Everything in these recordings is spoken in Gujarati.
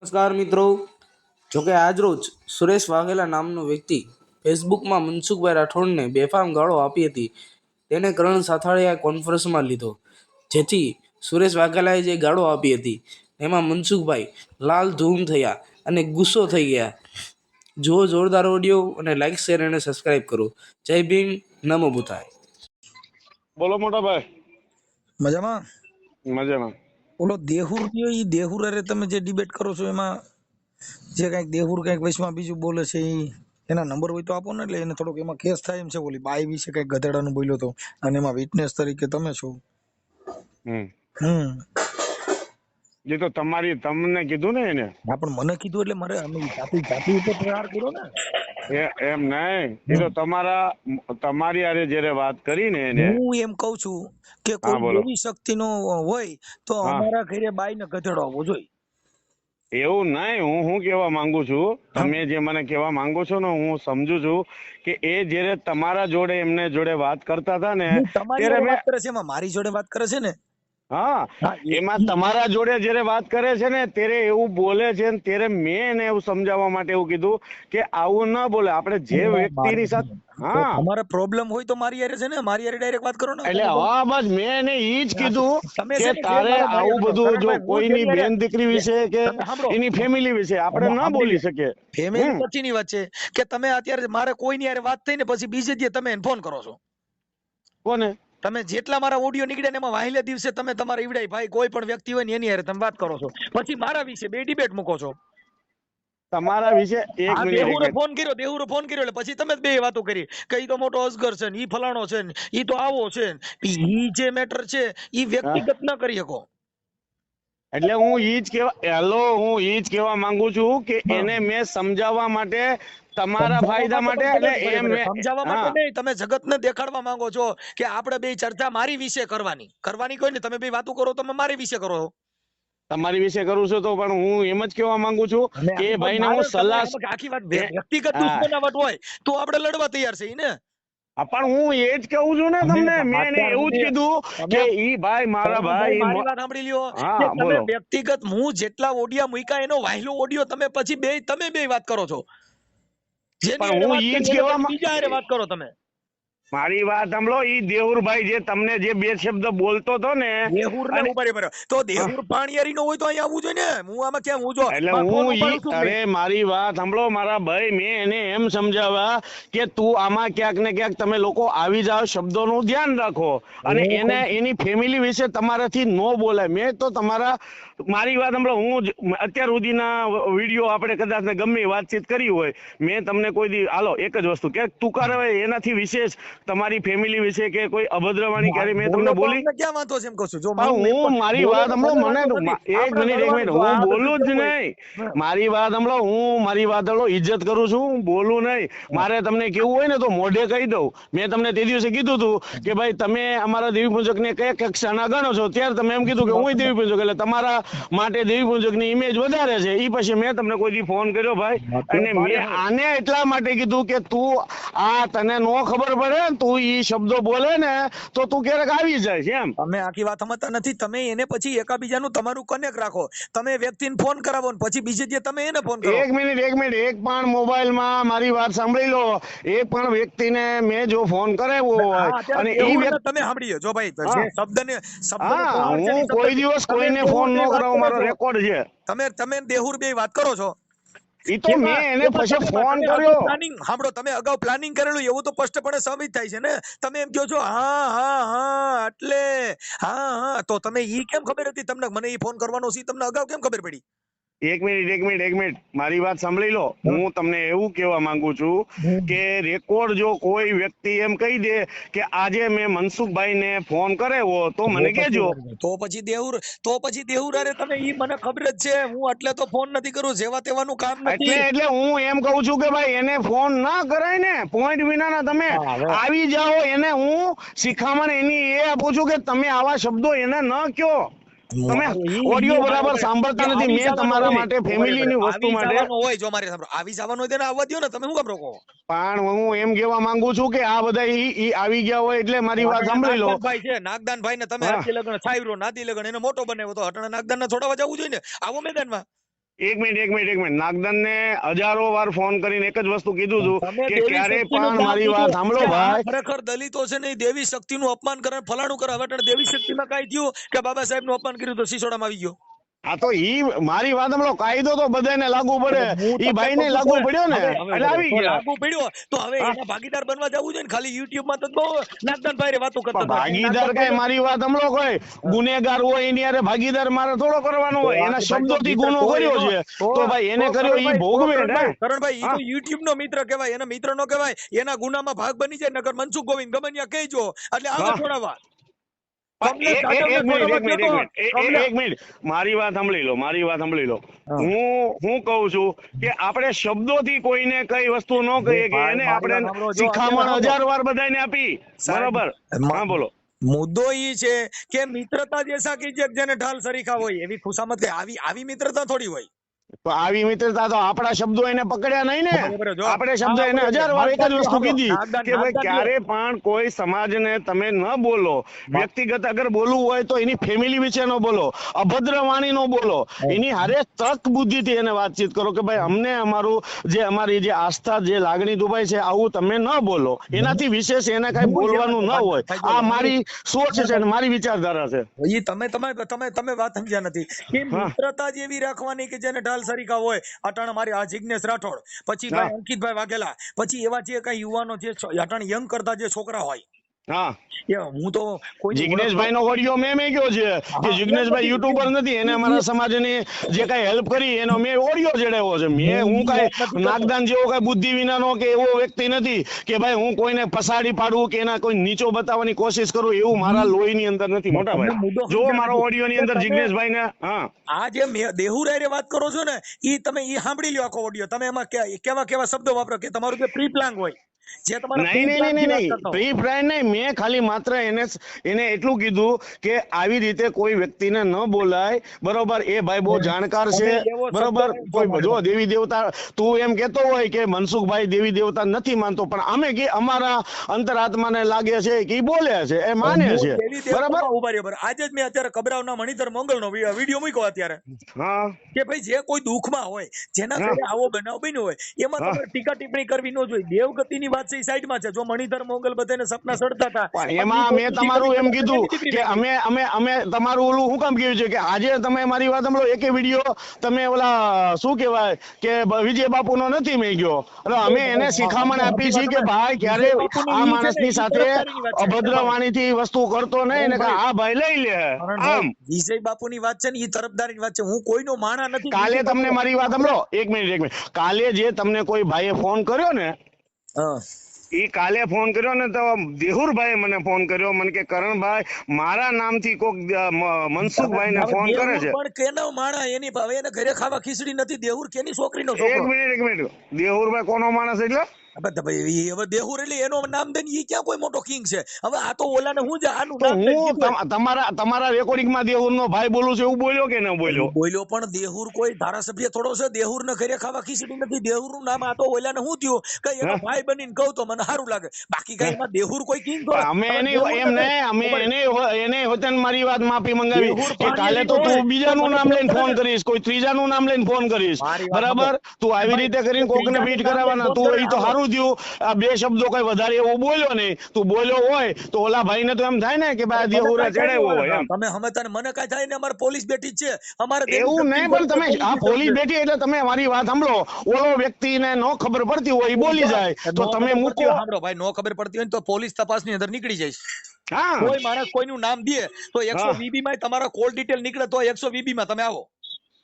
નમસ્કાર મિત્રો. જોકે આજરોજ સુરેશ વાઘેલા નામનો વ્યક્તિ ફેસબુકમાં મનસુખભાઈ રાઠોડને બેફામ ગાળો આપી હતી. તેને કરણ સાથાણીયાએ કોન્ફરન્સમાં લીધો, જેથી સુરેશ વાઘેલાએ જે ગાળો આપી હતી એમાં મનસુખભાઈ લાલ ધૂમ થયા અને ગુસ્સો થઈ ગયા. જુઓ જોરદાર ઓડિયો અને લાઈક શેર અને સબસ્ક્રાઈબ કરો. જય ભીમ, નમો બુદ્ધાય. બોલો મોટા ભાઈ. મજામાં. મજામાં. ઓલો દેહુર કયો, ઈ દેહુર અરે તમે જે ડિબેટ કરો છો એમાં જે કઈક દેહુર કઈક વચમાં બીજું બોલે છે, ઈ એના નંબર હોય તો આપો ને, એટલે એને થોડોક એમાં કેસ થાય એમ છે. ઓલી બાઈ વિશે કઈક ગધેડાનું બોલ્યો તો, અને એમાં વિટનેસ તરીકે તમે છો. એ તો તમને કીધું ને એને. હા, પણ મને કીધું એટલે મારે અમે જાતિ ઉપર પ્રહાર કર્યો ને. એમ નહીં, એ તો તમારી હારે જ્યારે વાત કરી ને એને. હું એમ કઉ છું કે હા, કોઈ બોલો. એવી શક્તિનો હોય તો હા. અમારા ઘરે બાઈ ને ગધેડો આવવો જોઈએ. એવું નહીં, હું કેવા માંગુ છું, તમે જે મને કેવા માંગો છો ને, હું સમજુ છું કે એ જ્યારે તમારા જોડે એમને જોડે વાત કરતા હતા ને તમારી ત્યારે જોડે મેં વાત કરે છે, એમાં મારી જોડે વાત કરે છે ને. હા, હા, એમાં તમારા જોડે જ્યારે વાત કરે છે ને ત્યારે એવું બોલે છે ને, ત્યારે મેં એને એવું સમજાવવા માટે એવું કીધું કે આવું ના બોલે. આપણે જે વ્યક્તિની સાથે હા, તમારે પ્રોબ્લેમ હોય તો મારી હારે છે ને, મારી હારે ડાયરેક્ટ વાત કરો ને. એટલે હા, બસ મેં એને ઈ જ કીધું તમે કે છે ને જે તારે મારો આવું બધું જો કરણભાઈ, હું કોઈની જેની હારે બેન દીકરી વિશે કે તમે સાંભળો, એની ફેમિલી વિશે આપણે અમે ના સાંભળી બોલી લો. શકીએ. ફેમિલી પછીની વાત છે કે તમે અત્યારે મારે કોઈની હારે વાત થઈ ને પછી બીજે દી તમે એને ફોન કરો છો. કોને? તમે જેટલા મારા ઓડિયો નીકળ્યા ને એમાં વાહિલે દિવસે તમે તમારા ઈવડાઈ ભાઈ કોઈ પણ વ્યક્તિ હોય ને એની હારે તમે વાત કરો છો, પછી મારા વિશે બે ડિબેટ મૂકો છો. તમારા વિશે એક હા, મિનિટ દેહુરે ફોન કર્યો એટલે પછી તમે બે વાતો કરી કે ઈ તો મોટો અસગર છે ને, ઈ ફલાણો છે ને, ઈ તો આવો છે ને. ઈ જે મેટર છે ઈ હા, વ્યક્તિગત ન કરી શકો. એટલે હું ઈ જ કહેવા માંગુ છું કે એને મેં સમજાવવા માટે તમારા ફાયદા માટે એટલે એમ મેં સમજાવવા માટે હા, નહીં, તમે જગતને દેખાડવા માંગો છો કે આપણે બે ચર્ચા મારી વિશે કરવાની કોઈ ને. તમે બે વાતો કરો તમે મારી વિશે કરો છો. તમારી વિશે કરું છું તો પણ હું એમ જ કહેવા માંગુ છું અને કે એ ભાઈને મારે હું સલાહ આખી વાત એ વ્યક્તિગત હા, દુશ્મનાવટ હોય તો આપણે લડવા તૈયાર છે ને. પણ હું એ જ કહું છું ને તમને. મેં એને અત્યાર એવું જ સુધી કીધું તમે કે ઈ ભાઈ મારા ભાઈ મારી વાત સાંભળી લ્યો કે હા, તમે બોલો. વ્યક્તિગત હું જેટલા ઓડિયા મૂક્યા એનો વાયલો ઓડિયો તમે પછી તમે બે વાત કરો છો. જેની પણ હારે હું વાત ઈ જ કરી એને કહેવા પછી બીજા હારે વાત કરો તમે. મારી વાત સાંભળો. ઈ દેવુરભાઈ જે તમને જે બે શબ્દ બોલતો હતો ને દેહુર ને અને ઉપાડી પડ્યો તો દેહુર પાણીયારી નો હોય તો અહીંયા આવવું જોઈએ ને. હું આમાં કેમ હું જો એટલે ફોન હું ઉપાડું છું કે અરે નહીં? મારી વાત સાંભળો મારા ભાઈ. મેં એને એમ સમજાવ્યા કે તું આમાં ક્યાંક ને ક્યાંક તમે લોકો આવી જાઓ, શબ્દોનું ધ્યાન રાખો અને હું એને એની ફેમિલી વિશે તમારાથી ન બોલાય. મેં તો મારી વાત સાંભળો. હું અત્યાર સુધીના વિડીયો આપણે કદાચ ને ગમે એ વાતચીત કરી હોય, મેં તમને કોઈ દી હાલો એક જ વસ્તુ કે તુકાર હોય એનાથી વિશેષ તમારી ફેમિલી વિશે કે કોઈ અભદ્રવાણી ક્યારે મેં તમને બોલો તો બોલી? અમને ક્યાં વાંધો છે એમ કહું છું. જો પણ હું મારી બોલો વાત તો સાંભળો. મને મને વાંધો નથી. એક આપણે મિનિટ લડવાનું જો હું આ બધું બોલું જ કરવું નહીં. હોય. મારી વાત સાંભળો. મારી વાત સાંભળો. ઇજ્જત કરું છું, હું બોલું નહીં. મારે તમને કેવું હોય ને તો મોઢે કહી દઉં. મેં તમને તે દિવસે કીધું હતું કે ભાઈ તમે અમારા દેવી પૂજક ને કયા કક્ષાના ગણો છો, ત્યારે તમે એમ કીધું કે હું દેવી પૂજક, એટલે તમારા માટે દેવી પૂજક ની ઇમેજ વધારે છે. એ પછી મેં તમને કોઈ દી ફોન કર્યો ભાઈ? અને મેં આને એટલા માટે કીધું કે તું તને નો ખબર પડે ને, તું ઈ શબ્દો બોલે ને તો તું ક્યારેક આવી જાય છે એમ. તમે આખી વાત સમજતા નથી. તમે એને પછી એકાબીજાનું તમારું કનેક્ટ રાખો. તમે વ્યક્તિને ફોન કરાવો ને પછી બીજે જે તમે એને ફોન કરો. એક મિનિટ એક પણ મોબાઈલમાં મારી વાત સાંભળી લો. એક પણ વ્યક્તિને મેં જો ફોન કરાવ્યો હોય હા, અત્યારે અને ઈ દેહુરને વ્યક્તિ તમે સાંભળીએ જો ભાઈ, હા, જે શબ્દનો હા, પ્રહાર છે ને હું ઈ કોઈ શબ્દ દિવસ તમે કોઈને દેહુર ફોન બે ન વાત કરાવો, કરો મારો છો. રેકોર્ડ છે. તમે દેહુર બે વાત કરો છો. ઈ તો મેં એને એમાં પછી ફોન તમે અગાઉ કર્યો. પ્લાનિંગ સાંભળો. તમે અગાઉ પ્લાનિંગ કરેલું એવું તો સ્પષ્ટપણે સાબિત થાય છે ને. તમે એમ કહો છો હા હા હા એટલે હા હા, તો તમે ઈ કેમ ખબર હતી તમને મને ઈ ફોન કરવાનો છે? તમને અગાઉ કેમ ખબર પડી? એક મિનિટ મારી વાત સાંભળી લો. હું તમને એવું કહેવા માંગુ છું કે રેકોર્ડ જો કોઈ વ્યક્તિ એમ કહી દે કે આજે મેં મનસુખભાઈને ફોન કરાવ્યો તો મને કહેજો. તો પછી દેહુર અરે તમે ઈ મને ખબર જ છે. હું એટલે તો ફોન નથી કરું. જેવા તેવાનું કામ નથી. એટલે હું એમ કહું છું કે ભાઈ એને ફોન ના કરાય ને. પોઈન્ટ વિનાના તમે હા, હવે આવી જાઓ. એને હું શિખામણ એની એ આપું છું કે તમે આવા શબ્દો એને ન કહો. તમે ઓડિયો બરાબર સાંભળતા નથી. આવી મેં જવાનો તમારા હોય માટે ફેમિલીની વસ્તુ આવી માટે જવાનો હોય. જો મારે સાંભળો, આવી જવાનો હોય તેને આવવા દો ને. તમે શું કામ રોકો? પણ હું એમ કહેવા માંગુ છું કે આ બધા ઈ આવી ગયા હોય એટલે મારી વાત અટાણે સાંભળી લો. નાગદાનભાઈ છે. નાગદાનભાઈ ને તમે હા, હાથી લગન છાયરો નાતી લગન એને મોટો બનાવ્યો તો અટાણે નાગદાન ને છોડાવવા જવું જોઈએ ને. આવો મેદાનમાં એક મિનિટ નાગદાન ને હજારો વાર ફોન કરીને એક જ વસ્તુ કીધું હતું તમે કે દેવી ક્યારેય શક્તિનું પણ નામ મારી લીધું વાત સાંભળો કે આ ભાઈ. ખરેખર દલિતો છે ને ઈ દેવી શક્તિનું અપમાન કરે ફલાણું કરે. હવે અટાણે દેવી શક્તિમાં કાંઈ થયું કે બાબા સાહેબનું અપમાન કર્યું તો સિસોડામાં આવી ગયો. આ તો ઈ મારી વાત સાંભળો, કાયદો તો બધાને લાગુ પડે, હું ઈ તમને ભાઈ કહું ને છું લાગુ તો પડ્યો ને હવે એટલે આવી તો ગયા. લાગુ પડ્યો તો હવે હા, એના ભાગીદાર બનવા જવું જોઈએ ને. ખાલી યુટ્યુબમાં તો બહુ નાગદાનભાઈ રે વાતો કરતા પણ હતા. ભાગીદાર કઈ મારી વાત સાંભળો, કોઈ ગુનેગાર હોય એની હારે ભાગીદાર મારે થોડો કરવાનો તો હોય, એના વાઘભાઈ તો શબ્દોથી મિત્ર ગુનો તો કર્યો એનો છે તો તો ભાઈ એને તો કર્યો ઈ કરણભાઈ, ભોગવે ને. કરણભાઈ ઈ હા, તો યુટ્યુબ નો મિત્ર કહેવાય, એના મિત્ર નો કહેવાય. એના ગુનામાં ભાગ બની જાય નગર મનસુખ ગોવિંદ ગમનિયા કહેજો એટલે આવે હા. છોડાવવા. પણ કમલેશ જાદવને છોડાવવા ગયો તો કમલેશ. એક મિનિટ મારી વાત સાંભળી લો. હા. હું કહું છું કે આપણે શબ્દોથી કોઈને કઈ વસ્તુ ન કહીએ કે ભાઈ એને મારી આપણે વાત સાંભળો. જો શિખામણ અત્યારે 1000 વાર બધાને આપી, સાહેબ, બરોબર. હા બોલો. મુદ્દો ઈ છે કે મિત્રતા જૈસા कीजिए જેને ઢાલ સરીખા હોય એવી ખુશામત કે આવી મિત્રતા થોડી હોય. તો આવી મિત્રતા તો આપણા શબ્દો એને પકડ્યા નહીં ને. બરાબર, જો આપણે શબ્દ હા, એને બરાબર. 1000 વાર એક જ વસ્તુ સાંભળો, કીધી કે ભાઈ નાગદાન ક્યારે પણ કોઈ સમાજને તમે ન બોલો, વ્યક્તિગત અગર બોલવું હોય તો એની ફેમિલી વિશે ન બોલો, અભદ્ર વાણી નો બોલો, એની હારે તર્ક બુદ્ધિથી એને વાતચીત કરો કે ભાઈ અમને અમારી જે આસ્થા, જે લાગણી દુભાઈ છે, આવું તમે ન બોલો. એનાથી વિશેષ એને કઈ બોલવાનું ન હોય. આ મારી સોચ છે અને મારી વિચારધારા છે. ઈ તમે વાત સમજ્યા નથી કે હા, મિત્રતા જ એવી રાખવાની કે જેને ઢાલ સરીખા હોય. અટાણે મારી આ જિગ્નેશ રાઠોડ, પછી હા, ભાઈ અંકિતભાઈ વાઘેલા, પછી એવા જે કઈ યુવાનો જે અટાણે યંગ કરતા જે છોકરા હોય, હા. એ હું તો કોઈની જિગ્નેશભાઈ નો ઓડિયો મેં મેક્યો છે કે હા, જિગ્નેશભાઈ યુટ્યુબર નથી, એને અમારા સમાજની જે કઈ હેલ્પ કરી એનો મેં ઓડિયો ચડાવ્યો છે. હું કઈ નાગદાન જેવો કઈ બુદ્ધિ વિનાનો કે એવો વ્યક્તિ નથી કે ભાઈ હું કોઈને પસાડી પાડવું કે એના કોઈ નીચો બતાવવાની કોશિશ કરું, એવું મારા લોહીની અંદર નથી મોટા તમને ભાઈ. મુદ્દો જો સમજાય મારો નથી. ઓડિયો ની કે અંદર તમે જિગ્નેશભાઈ ને, હા, આ જે દેહુરાય રે વાત કરો છો ને, તમે ઈ સાંભળી લ્યો આખો ઓડિયો. તમે એમાં કેવા કેવા શબ્દો વાપરો કે તમારું જે પ્રી પ્લાન હોય, જે તમારા પ્રી પ્લાન થી વાત કરતા પ્રી પ્લાન નહીં. મેં ખાલી માત્ર એને એટલું કીધું કે આવી રીતે કોઈ વ્યક્તિને ન બોલાય, બરોબર. એ ભાઈ બહુ જાણકાર છે, તમે એવો શબ્દ બરોબર. વાપરો કોઈ મારી જો વાત. દેવી દેવતા, તું એમ કેતો હોય કે મનસુખભાઈ દેવી દેવતા નથી માનતો, પણ અમે કે અમારા અંતરાત્માને લાગે છે કે ઈ બોલે છે, એ માને હું છે, દેવી બરાબર. દેવતામાં ઉભા રહ્યો. આજે જ મેં અત્યારે કબરાવના મણિધર મંગળનો વિડીયો મૂક્યો અત્યારે હા, કે ભાઈ જે કોઈ દુઃખમાં હોય, જેના હા, ઘરે આવો બનાવ બન્યો હોય, એમાં હા. તમારે ટીકા ટિપ્પણી કરવી ન જોઈએ. દેવગતિની વાત છે એ સાઈડમાં છે. જો મણિધર મંગલ બધાને સપના સડતા હતા પણ અને ઈ એમાં કોઈ મેં બુદ્ધિ તમારું કરી એમ એટલે કીધું એની દીકરી કે મેકી. અમે તમારું ઓલું શું કામ કહ્યું છે કે આજે તમે મારી વાત સાંભળો, એકે વિડીયો તમે ઓલા શું કહેવાય કે વિજય બાપુનો નથી મેં ગયો, એટલે અમે એને શિખામણ આપી છે કે ભાઈ ક્યારે વિજય બાપુની આ ઈ છે ને માણસની ઈ સાથે તરફદારીની વાત છે અભદ્ર કરણભાઈ. વાણીથી વસ્તુ કરતો નહીં ને કે કરણભાઈ, આ ભાઈ લઈ લે કરણભાઈ, આમ. વિજય બાપુની વાત છે ને ઈ તરફદારીની વાત છે. હું કોઈનો માણા નથી. કાલે વિજય તમને બાપુ મારી વાત આપણે સાંભળો, એક મિનિટ. કાલે જે તમને કોઈ ભાઈએ ફોન કર્યો ને, હા, ઈ કાલે ફોન કર્યો ને તો દેહુરભાઈ મને ફોન કર્યો, મને કે કરણભાઈ મારા નામથી કોક મનસુખભાઈ ને હવે ફોન કરે દેહુર છે. પણ કેનો માણા એની ભાવે એને ઘરે ખાવા ખીચડી નથી. દેહુર કેની છોકરીનો એક છોકરો? મિનિટ દેહુરભાઈ કોનો માણસ એટલે? હવે દેહુર એટલે એનો નામ દઈને ઈ ક્યાં કોઈ મોટો કિંગ છે? હવે આ તો ઓલાને હું છે આનું તો નામ દઈને હું કીધું હોય. તમારા રેકોર્ડિંગમાં દેહુરનો ભાઈ બોલું છું એવું બોલ્યો કે ન બોલ્યો? બોલ્યો પણ દેહુર કોઈ ધારાસભ્ય થોડો છે? દેહુર ને ઘરે ખાવા ખીચડી નથી. દેહુર નું નામ આ તો ઓલાને હું થયું કે એનો હે? ભાઈ બનીને કહું તો મને સારું લાગે. બાકી કઈ હે? એમાં દેહુર કોઈ કિંગ પણ થોડો. અમે હવે એની દેહુર એમ ને નહીં, અમે ખબર એને હોતન મારી વાત માફી મંગાવી દેહુર કે કાલે તો ભાણિયાની તું હોય બીજાનું તો મને નામ ફોન લઈને કરે ફોન ને. કરીશ, કોઈ ત્રીજાનું નામ લઈને ફોન કરીશ, મારી વાત બરાબર. સાંભળો. તું આવી ભાઈ, રીતે કરીને કોકને ત્રીજાનું પીઠ નામ લઈને કરાવવાના, ફોન તું કરે. એ તો સાંભળો. સારું થયું આ બે શબ્દો કઈ વધારે એવો બોલ્યો નહીં. તું બોલ્યો હોય તો ઓલા ભાઈને તો એમ થાય ને કે ભાઈ આ મને દેહુરે કાંઈ થાય ચડાવ્યો હોય નહીં. એમ. તમે સમજતા ને મને કાંઈ થાય ને. અમારે પોલીસ બેઠી જ છે. અમારે દેવી એવું શક્તિની નહીં, પણ તમે પોલીસની આ જરૂર પોલીસ છે. બેઠી એટલે તમે મારી વાત સાંભળો, ઓલો વ્યક્તિને નો ખબર પડતી હોય એ બોલી જાય તો નો તમે ખબર પડતી મૂકો. હોય, સાંભળો ભાઈ, નો ખબર પડતી હોય ને તો પોલીસ તપાસની અંદર નીકળી જાય. હા, કોઈ માણસ કોઈનું નામ દે તો હા, 120 માં તમારા કોલ ડિટેલ નીકળે તો 120 માં તમે આવો.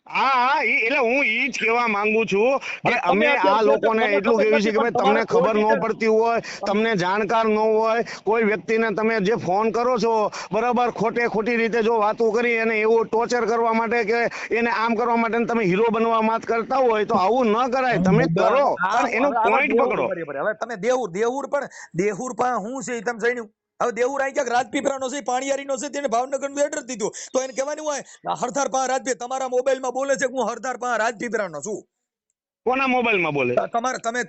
હા, એટલે હું ઈ જ કહેવા માંગુ છું કે અને તમે અમે આ અત્યારે કહો છો લોકોને મને એટલું ખબર કહેવી છે નથી, કે પણ ભાઈ તમને તમારા કોલ ખબર ન ડિટેલ પડતી હોય, તમને જાણકાર ન હોય, કોઈ વ્યક્તિને તમે જે ફોન કરો છો, બરાબર, ખોટી રીતે જો વાતો કરી અને એવું ટોર્ચર કરવા માટે કે એને આમ કરવા માટે તમે હીરો બનવા વાત કરતા હોય તો આવું ન કરાય. તમે કરો પણ એનું પોઈન્ટ પકડો. હવે તમે દેહુર પણ હું છે ઈ તમે જાણ્યું. હવે દેહુર આઈ ક્યાંક રાજપીપળાનો છે, પાણીયારીનો છે, તેને ભાવનગરનું એડ્રેસ દીધું તો એને કહેવાનું હોય હરધાર પા રાજપીપળા. તમારા મોબાઈલમાં બોલે છે કે હું હરધાર પા રાજપીપળાનો છું. કોના મોબાઈલમાં બોલે?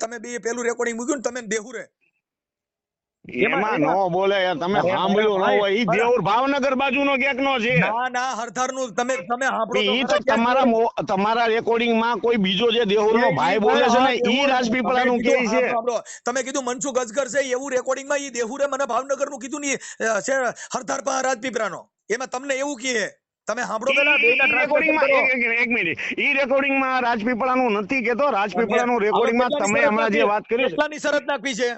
તમે બે પેલું રેકોર્ડિંગ મૂક્યું ને તમે ને દેહુરે. એમાં નો બોલે યાર, તમે અરે સાંભળ્યું ન ભાઈ, હોય. ઈ અરે. દેવર ભાવનગર બાજુનો ક્યાંક નો છે. ના હરધારનું તમે સાંભળો ઈ ખરા તો ક્યાંક તમારા રેકોર્ડિંગ માં કોઈ બીજો જે દેવરનો એ ભાઈ ઈ બોલે છે ને, હા, ઈ દેહુર. રાજપીપળાનું કે છે. તમે કીધું મનસુખ અજગર છે એવું રેકોર્ડિંગમાં ઈ દેહુરે મને ભાવનગરનું કીધું નહીં છે હરધાર પા રાજપીપળાનો. એમાં તમને એવું કહે. તમે સાંભળો પેલા બેયના ઈ ટ્રાન્સલેશન રેકોર્ડિંગમાં કરો. એક મિનિટ, ઈ રેકોર્ડિંગમાં રાજપીપળાનું નથી કેતો. રાજપીપળાનું હવે રેકોર્ડિંગમાં કેટલાની તમે શરત હમણાં નાખી? જે વાત કરી છે, કેટલાની શરત નાખવી છે?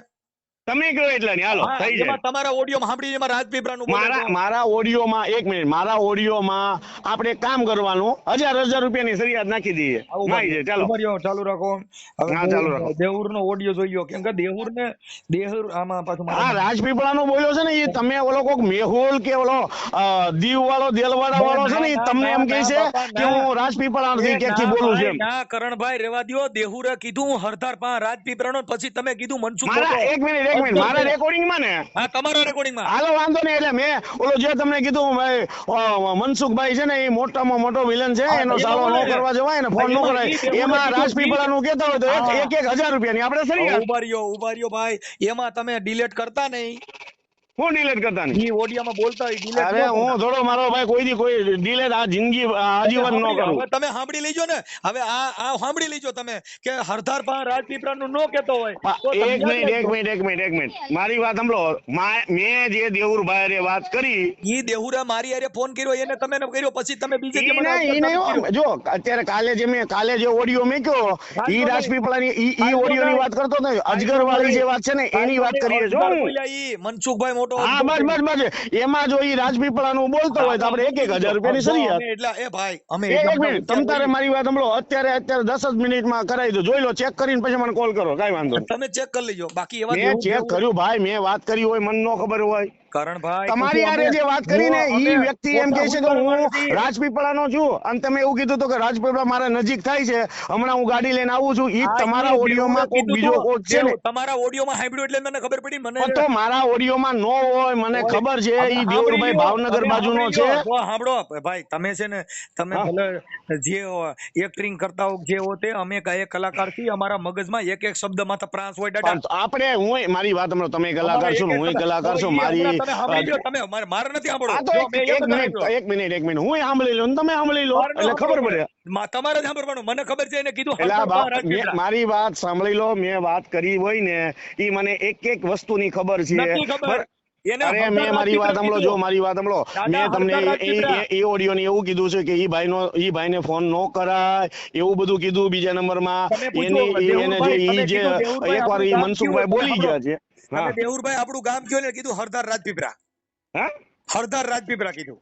તમે કહો એટલાની. હાલો, હા, થઈ જાય. એમાં તમારા ઓડિયોમાં સાંભળી એમાં રાજપીપળાનું બોલે છો. મારા ઓડિયોમાં એક મિનિટ, મારા ઓડિયોમાં આપણે એક કામ કરવાનું, 1000 રૂપિયાની ફરિયાદ નાખી દઈએ. નાઈ જાય, ચાલો. ઉભા રહ્યો, ચાલુ રાખો. હા, ચાલુ રાખો. દેહુરનો ઓડિયો જોઈ કેમ કે દેહુર આમાં પાછું હા, રાજપીપળાનો બોલ્યો છે ને, એ તમે ઓલો કોક મેહુલ કે ઓલો દીવ વાળો દેલવાડા વાળો છે ને, એ તમને એમ કહે છે કે હું રાજપીપળાથી ક્યાંકથી બોલું છું એમ. ના કરણભાઈ રેવા દ્યો. દેહુરે કીધું હું હરધાર પા રાજપીપળાનો, પછી તમે કીધું મનસુખ મારા મોટો. એક મિનિટ, મારા રેકોર્ડિંગમાં ને, હા, તમારા રેકોર્ડિંગમાં. હાલો વાંધો નહીં. એટલે મેં ઓલો જે તમને કીધું ભાઈ, મનસુખભાઈ છે ને, એ મોટામાં મોટો વિલન છે, હા, એનો એમાં સાલો બોલે ન છે. કરવા જવાય ને, ફોન ન એમાં કરાય. ઈ દેહુરે એમાં કીધું, રાજપીપળાનું કહેતા હોય તો હા. એક 1000 રૂપિયાની આપણે ફરિયાદ. ઉભા રહ્યો ભાઈ. એમાં તમે ડિલીટ કરતા નહીં. હું ડિલેટ કરતા નહીં. ઈ ઓડિયોમાં બોલતા હોય ડિલીટ અરે હું થોડો મારો ભાઈ કોઈ ડિલેટ આ જિંદગી આજીવન ન કરું. હવે તમે સાંભળી લેજો ને. હવે આ સાંભળી લેજો તમે કે હરધાર પા રાજપીપળાનું નો કહેતો હોય તો તમે એક યાદ મિનિટ, રાખજો. મારી વાત સાંભળો. મેં જે દેવુરભાઈ વાત કરી, ઈ દેહુરા મારી હારે ફોન કર્યો એને તમે એને કર્યો પછી તમે બીજે જે ઈ મને નહીં, અત્યારે સાબિત કર્યો. જો અત્યારે કાલે જે ઓડિયો મેક્યો, ઈ રાજપીપળાની ઈ ઓડિયોની વાત કરતો હતો. અજગર વાળી જે વાત છે ને, એની વાત કરીએ છો હું. બોલ્યા ઈ મનસુખભાઈ મોટો હા, બસ. એમાં જો ઈ રાજપીપળાનું બોલતો હોય તો આપણે 1000 રૂપિયાની સરિયાદ. અમે એટલે એ ભાઈ અમે એક મિનિટ, તમ તારે મારી વાત સાંભળો. અત્યારે 10 જ મિનિટમાં કરાવી દો. જોઈ લો, ચેક કરીને પછી મને કોલ કરો, કાઈ વાંધો નહીં. તમે ચેક કરી લેજો. બાકી એવા મેં ચેક કર્યું ભાઈ, મેં વાત કરી હોય, મને ન ખબર હોય. કરણભાઈ તમારી હારે જે વાત કરી ને, ઈ વ્યક્તિ એમ કહે છે કે હું રાજપીપળાનો છું, અને તમે એવું કીધું તો કે રાજપીપળા મારા નજીક થાય છે, હમણાં હું ગાડી લઈને આવું છું. ઈ તમારા ઓડિયોમાં કોક બીજો કોક છે ને, તમારા ઓડિયોમાં સાંભળ્યું એટલે મને ખબર પડી. મને પણ તો મારા ઓડિયોમાં નો હોય, મને ખબર છે. ઈ દેવરભાઈ ભાવનગર બાજુનો છે. સાંભળો ભાઈ, તમે છે ને, તમે ભલે જે એક્ટિંગ કરતા હો જે હો તે, અમે કઈ કલાકાર છીએ. અમારા મગજમાં એક શબ્દ માત્ર પ્રાંસ હોય દાદા. પણ આપણે મારી વાત સાંભળો, તમે કલાકાર છો ને હું કલાકાર છું. મારી તમે સાંભળી લો. તમે મારે નથી સાંભળો. આ તો એક મિનિટ હું સાંભળી લઉં, તમે સાંભળી લો એટલે ખબર પડે. તમારે જ સાંભળવાનું. મને ખબર છે એને કીધું એટલે મારી વાત સાંભળી લો. મેં વાત કરી હોય ને, ઈ મને એક વસ્તુની ખબર નથી છે. ખબર. અરે મેં મારી વાત સાંભળો, જો મારી વાત સાંભળો. મેં તમને એ ઓડિયો ને એવું કીધું છે કે ઈ ભાઈને ફોન નો કરાય, એવું બધું કીધું. બીજા નંબરમાં એને જે એકવાર ઈ મનસુખભાઈ બોલી ગયા છે. તમે દેવુરભાઈ આપણું ગામ કયો ને કીધું હરધાર રાજપીપળા. હરધાર રાજપીપળા કીધું.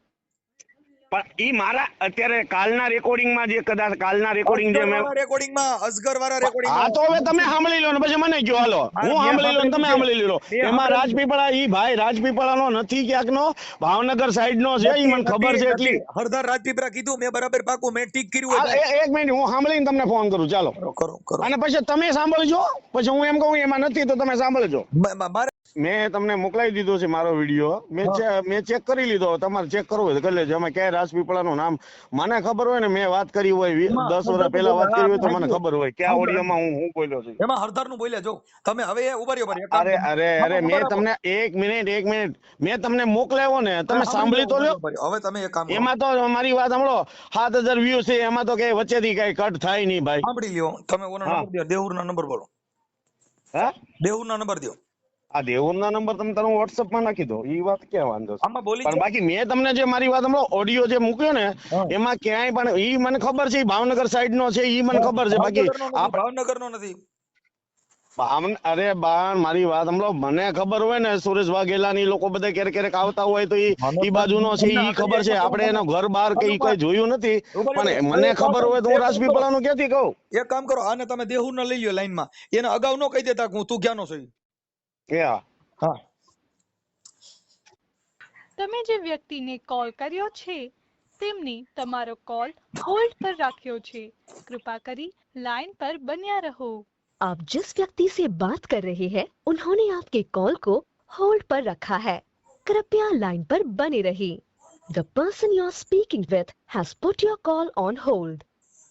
પણ ઈ મારા અત્યારે કાલના રેકોર્ડિંગમાં જે કદાચ કાલના રેકોર્ડિંગ જે મેં રેકોર્ડિંગમાં અજગર વાળા રેકોર્ડિંગ. હા, તો હવે તમે સાંભળી લો ને પછી મને કયો. હાલો, હું સાંભળી લો ને તમે સાંભળી લો. એમાં રાજપીપળા, ઈ ભાઈ રાજપીપળાનો નથી, ક્યાંકનો ભાવનગર સાઈડ નો છે. ઈ મને ખબર છે એટલી. હરધાર રાજપીપળા કીધું મેં બરાબર પાકું મેં ઠીક કર્યું. એક મિનિટ, હું સાંભળીને તમને ફોન કરું. ચાલો કરો. અને પછી તમે સાંભળજો. પછી હું એમ કહું એમાં નથી તો તમે સાંભળજો. મેં તમને મોકલાવી દીધો છે મારો વિડીયો. મેં ચેક કરી લીધો. તમારે ચેક કરવો હોય તો કરી લેજો. એમાં ક્યાંય રાજપીપળાનું નામ મને ખબર હોય ને, મેં વાત કરી હોય 10 વર્ષ પહેલા વાત કરી હોય તો મને ખબર હોય કે આ ઓડિયોમાં હું બોલ્યો છું. એમાં હરધાર નું બોલ્યા જો તમે. હવે ઉભા રહ્યો. અરે મેં તમને એક મિનિટ મેં તમને મોકલાવ્યો ને, તમે સાંભળી તો લ્યો. હવે તમે એક કામ એમાં તો મારી વાત સાંભળો, 7000 વ્યૂ છે. એમાં તો કઈ વચ્ચેથી કઈ કટ થાય નહીં ભાઈ. સાંભળી લ્યો. તમે ઓનો નંબર દો. દેહુરના નંબર બોલો. હા, દેહુરના નંબર દો. આ દેવરના નંબર તમે તારું WhatsApp માં નાખી દો. ઈ વાત ક્યાં વાંધો છે. આમાં બોલી પણ બાકી મેં તમને જે મારી વાત સાંભળો, ઓડિયો જે મૂક્યો ને, એમાં ક્યાંય પણ ઈ મને ખબર છે, ભાવનગર સાઈડ નો છે. ઈ મને ખબર છે. બાકી ભાવનગર નો નથી. અરે બાણ, મારી વાત સાંભળો. મને ખબર હોય ને, સુરેશ વાઘેલા ની લોકો બધા ક્યારેક આવતા હોય તો ઈ બાજુ નો છે. ઈ ખબર છે. આપણે એનો ઘર બાર કઈ કઈ જોયું નથી, પણ મને ખબર હોય તો હું રાજપીપળા નું ક્યાંથી કહું. એક કામ કરો, આને તમે દેહુરના લઈ લ્યો લાઈન માં. એને અગાઉ નો કહી દેતા હું તું ક્યાંનો છું. હા, તમે જે વ્યક્તિને કોલ કર્યો છે તેમની તમારો કોલ હોલ્ડ પર રાખ્યો છે. कृपा કરી लाइन पर बन्या रहो. आप जिस व्यक्ति से बात कर रहे हैं उन्होंने आपके कॉल को होल्ड पर रखा है. कृपया लाइन पर बने रहिए. The person you are speaking with has put your call on hold.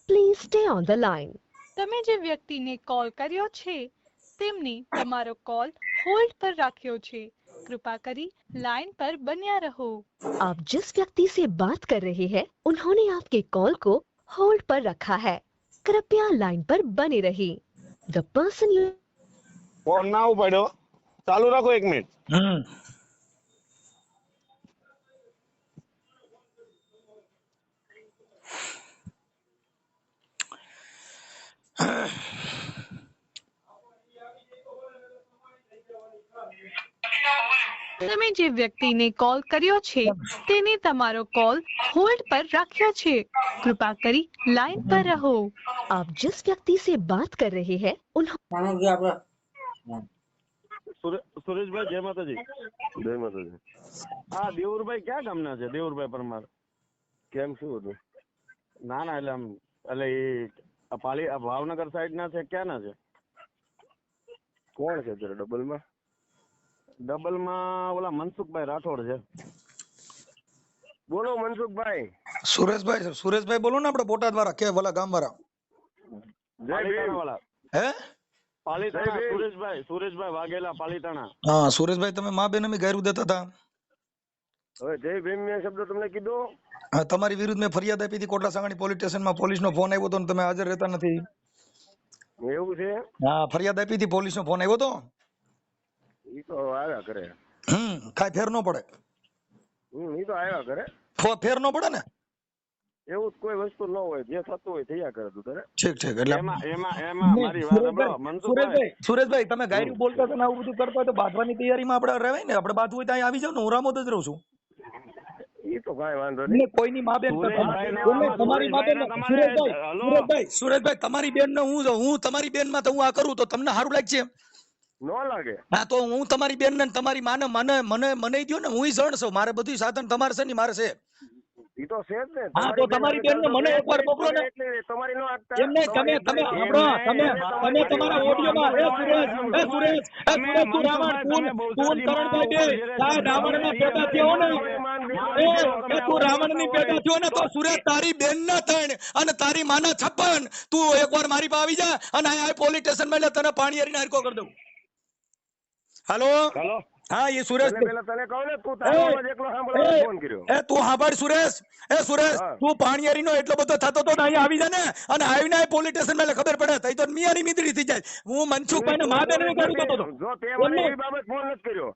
Please stay on the line. તમે જે વ્યક્તિને કોલ કર્યો છે તેમની તમારો કોલ હોલ્ડ પર રાખ્યો છે કૃપા કરી લાइन पर बन्या रहो। आप जिस व्यक्ति से बात कर रहे हैं उन्होंने आपके कॉल को होल्ड पर रखा है। कृपया लाइन पर बने रहिए। द पर्सन यू ફોન ના ઉપાડ્યો, ચાલુ રાખો 1 મિનિટ। તમે જે વ્યક્તિને કોલ કર્યો છે તેને તમારો કોલ હોલ્ડ પર રાખ્યો છે કૃપા કરી લાइन पर रहो। आप जिस व्यक्ति से बात कर रहे हैं उन्होंने સુરેશભાઈ જય માતાજી। જય માતાજી। હા દેવુરભાઈ ક્યાં ગામના છે? દેવુરભાઈ પરમાર। કેમ શું હતું? ના ના એટલે આમ એટલે એ પાલી ભાવનગર સાઈડ ના છે, ક્યાં ના છે? કોણ છે અત્યારે ડબલમાં? ડબલમાં ઓલા મનસુખભાઈ રાઠોડ છે। બોલો મનસુખભાઈ। સુરેશભાઈ બોલો ને, આપણે બોટાદ વાળા કે વાલા ગામ વાળા પાલીતાણા વાળા હે? પાલીતાણા સુરેશભાઈ વાઘેલા પાલીતાણા। હા સુરેશભાઈ, તમે મા બેન અમે ગાયરું દેતા હતા। હવે જય ભીમ મેં શબ્દ તમને કીધો? હા, તમારી વિરુદ્ધ મેં ફરિયાદ આપી હતી કોટલા સાંગાણી પોલીસ સ્ટેશનમાં। પોલીસનો ફોન આવ્યો હતો ને તમે હાજર રહેતા નથી। એવું છે? હા, ફરિયાદ આપી હતી, પોલીસનો ફોન આવ્યો હતો। ઈ તો આવ્યા કરે। કાંઈ ફેર ન પડે। ઈ તો આવ્યા કરે, ફેર ન પડે ને? એવું કોઈ વસ્તુ ન હોય, જે થતું હોય થયા કરે તું તારે। ઠીક એટલે એમાં મારી વાત સાંભળો મનસુખભાઈ। સુરેશભાઈ તમે ગાયરું બોલતા હતા ને આવું બધું કરતા હોય તો બાંધવાની તૈયારીમાં આપણે રહેવાય ને। આપણે બાંધવું હોય તો અહીં આવી જાવ ને, હું રામોદ જ રહું છું। ઈ તો કાંઈ વાંધો નહીં। કોઈની મા બેન તમારી મા બેન સુરેશભાઈ તમારી બેન ને હું તમારી બેન માં તો હું આ કરું તો તમને સારું લાગશે? ન લાગે। હા, તો હું તમારી બેન ને તમારી માને મને દો ને, હું જણ છું, મારે બધું સાધન તમારે છે ને મારે છે। ઈ તો છે જ ને। હા, તો તમારી બેન ને મને એકવાર મોકલો ને। તમારી નો એમ નહીં, તમે તમારા ઓડિયોમાં સુરેશ તું રાવણ તું કરણભાઈ બે રાવણ ના પેદા થયો ને, તું રાવણ ની પેદા થયો ને, તો સુરેશ તારી બેન ના 3 અને તારી માના 56 તું એકવાર મારી પાસે આવી જા અને આ પોલીસ સ્ટેશન માં તને પાણી હરીને હરકો કરી દઉં। હાલો હા, એ સુરેશ પેલા તને કહું ને, તું તારો અવાજ એકલો સાંભળવા ફોન કર્યો। તું સાંભળ સુરેશ, તું પાણીયારી નો એટલો બધો થતો તો અહીંયા આવી જા ને, અને આવીને પોલીસ સ્ટેશન માં ખબર પડે તઈ તો મિયાની મીંદડી થઈ જાય। હું મનસુખભાઈ ને મા બેન ને ગાડી દેતો હતો। જો તે મને એ બાબત ફોન નથી કર્યો,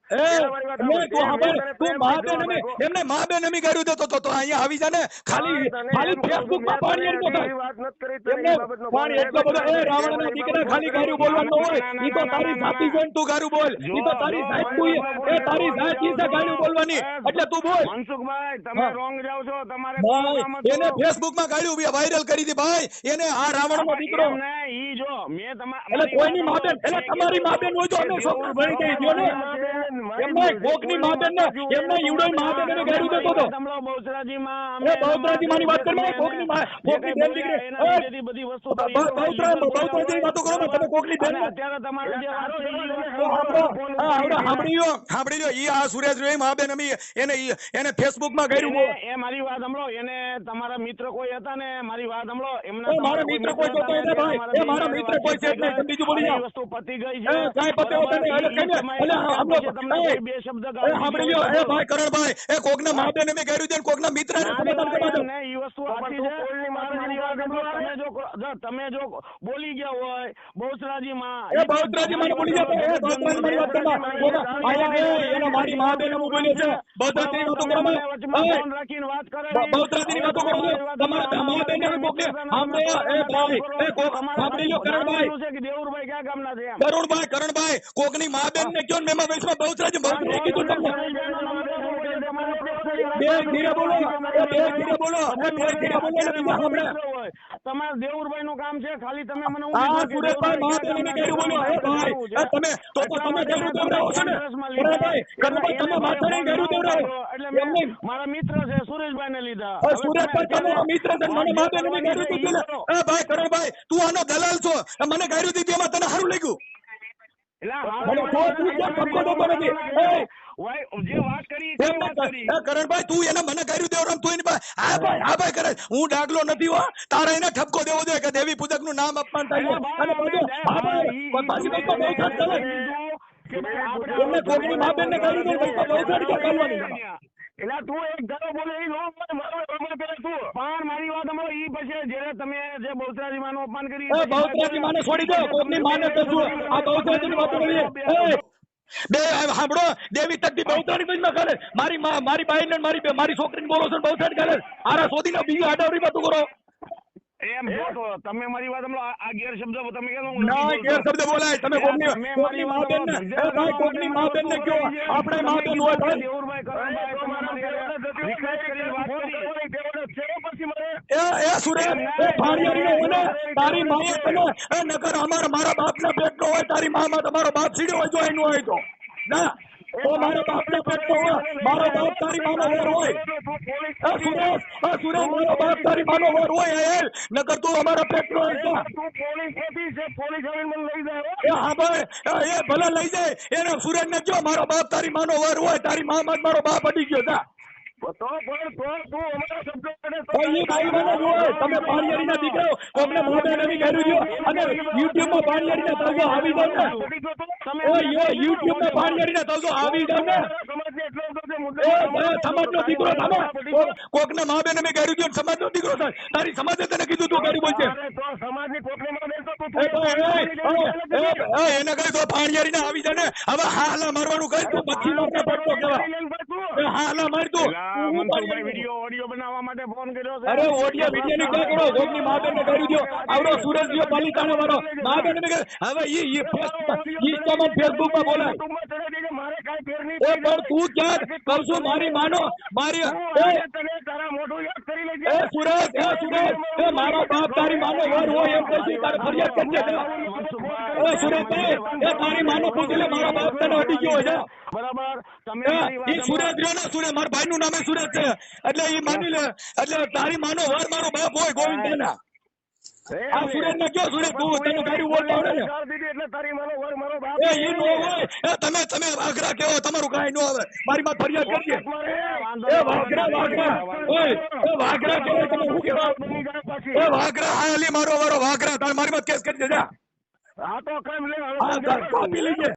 તું મા બેન એમને મા બેન અમે ગાડી દેતો તો અહીંયા આવી જા ને। ખાલી ફેસબુક માં પાણીયારી નો થાય વાત નથી કરી, એમને પાણી એટલો બધો રાવણ ના દીકરા ખાલી ગાડી બોલવાનું હોય, ઈ તો તારી જાતિ જોઈને તું ગાડી બોલ, ઈ તો તારી જાત તારી જાત ઈ છે ગાડી બોલવાની, એટલે તું બોલ। મનસુખભાઈ તમે રોંગ જાવ છો, તમારે એને ફેસબુક માં ગાડી વાયરલ કરી દી ભાઈ, એને આ રાવણ નો દીકરો ઈ જો મેં એટલે કોઈની મા બેન એટલે તમારી મા બેન હોય તો અમે છોકરું ભણી દઈ દો ને, એમને કોકની મા બેન ને એમને ઈવડોય મા બેન ને ગાડી દેતો તો બહુચરાજી માં ની વાત કરી, કોકની બેન દીકરી બધી વસ્તુ બહુચરાજી વાતો કરો ને તમે, કોકની બેન અત્યારે તમારે જે વાત સાંભળી લો, ઈ આ સુરેશ રે મા બેન અમે એને ફેસબુક માં ગાડ્યું બોલ। એ મારી વાત સાંભળો, એને તમારા મિત્ર કોઈ હતા ને, મારી વાત સાંભળો, એમના મારા મિત્ર કોઈ જોતા એટલે ભાઈ, એ મારા મિત્ર કોઈ છે એટલે તમે બીજું બોલી જાવ, વસ્તુ પતી ગઈ છે, કાઈ પતે હોતા નહીં, એટલે કઈને તમને બે શબ્દ સાંભળી લો, એ ભાઈ કરણભાઈ, એ કોકના મા બેન અમે ગાડ્યું છે, કોકના મિત્ર ને સમાધાન કરવા દો। ઈ વસ્તુ સાચી છે, મારી વાત સાંભળો, તમે જો બોલી ગયા હોય બહુચરાજી માં, એ બહુચરાજી માં બોલી જતો, એ બહુચરાજી મારી વાત કરવા આયા એને મારી મા બેન હું બોલ્યો છે, બહુચરાજી વાતો કરો મને, ફોન રાખીને વાત કરે, બહુચરાજી ની વાતો કરો છો, તમારા મા બેન ને કોકને સાંભળો, એ ભાઈ એ કોક સાંભળી લો કરણભાઈ, દેવુરભાઈ ક્યાં ગામના છે? કરણભાઈ કોકની મા બેન ને કયો મેમાં વૈષ્ણવ બહુચરાજી કીધું તમને, બે ધીરે બોલો, તમારા દેવુરભાઈ નું કામ છે, ખાલી તમે મને હા સુરેશભાઈ મા બેન ને કયું બોલો, એ ભાઈ તમે તો તમે ગાડું દેવરાવો છો ને, કરણભાઈ તમે માથાની ગાડું દેવરાવો, એટલે મારા મિત્ર છે સુરેશભાઈ ને લીધા, સુરેશભાઈ તમારો મિત્ર છે, મને મા બેન ને ગાડું દીધી, એ ભાઈ કરણભાઈ તું આનો દલાલ છો, મને ગાડું દીધી એમાં તને સારું લાગ્યું? કરણભાઈ તું એને મને ગાડું દેવરામ, તું એની હા ભાઈ કરે, હું ડાગલો નથી હો, તારે એને ઠપકો દેવો જોઈએ કે દેવી પૂજક નું નામ અપમાન થાય, અને એમને કોકની મા બેનને ગાળી દો, પૈસા બહુચરાજી ક્યાં ગાળવાની? એટલે તું એક ધારો બોલે એ નો મારો પ્રમાણ કરે તું પણ મારી વાત સાંભળો ઈ પછી જ્યારે તમે જે બહુચરાજી માનું અપમાન કરી એ બહુચરાજી માને છોડી દો, કોકની માને તો શું? આ બહુચરાજીની વાતો કરીએ. બે સાંભળો, દેવી તકતી બહુચરાજી બીજમાં કરે. મારી બાઈને ને મારી છોકરીને બોલો છો ને બહુચરાજી કરે. આરા શોધીને બીજી આડાવડી વાતો કરો. એમ જો તો તમે મારી વાત સાંભળો આ ગેરશબ્દ તમે કેમ ના ગેરશબ્દ બોલાય. તમે કોકની મા બેન ને ભાઈ કોકની મા બેન ને કયો આપણે મા બેન હોય ભાઈ. દેવુરભાઈ કરણભાઈ રિક્વેસ્ટ કરી વાત કરી એ સુરેશ એ ભાણિયારીનો હોય ને તારી માએ તને એ નકર મારા બાપના પેટનો હોય તારી મામાં તમારો બાપ સીડ્યો હોય જો એનો હોય તો ના તો મારા બાપના પેટનો હોય મારો બાપ તારી માનો વર હોય. એ સુરેશ મારો બાપ તારી માનો વર હોય એ નકર તું અમારા પેટનો હોય તો એ હા ભાઈ એ ભલે લઈ જાય એને સુરેશ ને જો મારો બાપ તારી માનો વર હોય તારી મામાં જ મારો બાપ અડી ગયો તા તમે પાણીયારીના દીકરાઓ કોકને મોઢે નવી કર્યું છો અને યુટ્યુબમાં પાણીયારીના તળજો આવી જાવ ને યુટ્યુબમાં પાણીયારીના તળજો આવી જાવ ને સમાજનો દીકરો તમે કોકને મા બેન મેં કર્યું છે સમાજનો દીકરો થાય તારી સમાજે તને કીધું તું કરી બોલ છે એને કહી તો પાણીયારીના આવી જાય ને હવે હાલા મારવાનું કહી તું પછી મારને પડતો કેવા હાલા માર તું ઓડિયો બનાવવા માટે ફોન કર્યો છે. અરે ઓડિયો વિડિયો ની ક્યાં કરો કોકની મા બેન ને કરી દો આવડો સુરેશજીઓ પાલિતાણા વાળો મા બેન ને હવે ઈ ફેસબુક માં બોલાય મારે કાઈ ફેર નહીં એ પણ તું ક્યાં કહું છું મારી માનો મારી તને તારા મોઢું યાદ કરી લેજે એ સુરેશ એ મારો બાપ તારી માનો વર હોય એમ કહી તારે ફરિયાદ કરજે એ સુરેશ એ તારી માનો પૂછી લે મારો બાપ તને અડી ગયો છે બરાબર તમે ઈ સુરેશ રહ્યો ને સુરેશ મારા ભાઈ નું નામે સુરેશ છે એટલે ઈ માની લે એટલે તારી માનો વર મારો બાપ હોય ગોવિંદ ના આ સુરેશ ને કયો સુરેશ તું તને ગાડી બોલતા આવડે ને એટલે તારી માનો વર મારો બાપ એ ઈ નો હોય એ તમે વાઘરા કેવો તમારું કાઈ નો આવે મારી માં ફરિયાદ કરજે એ વાઘરા ઓય એ વાઘરા કેવો તમે હું કેવા એ વાઘરા હાલી મારો વારો વાઘરા તાર મારી માં કેસ કરી દે જા હા તો કામ લે હા કાપી લેજે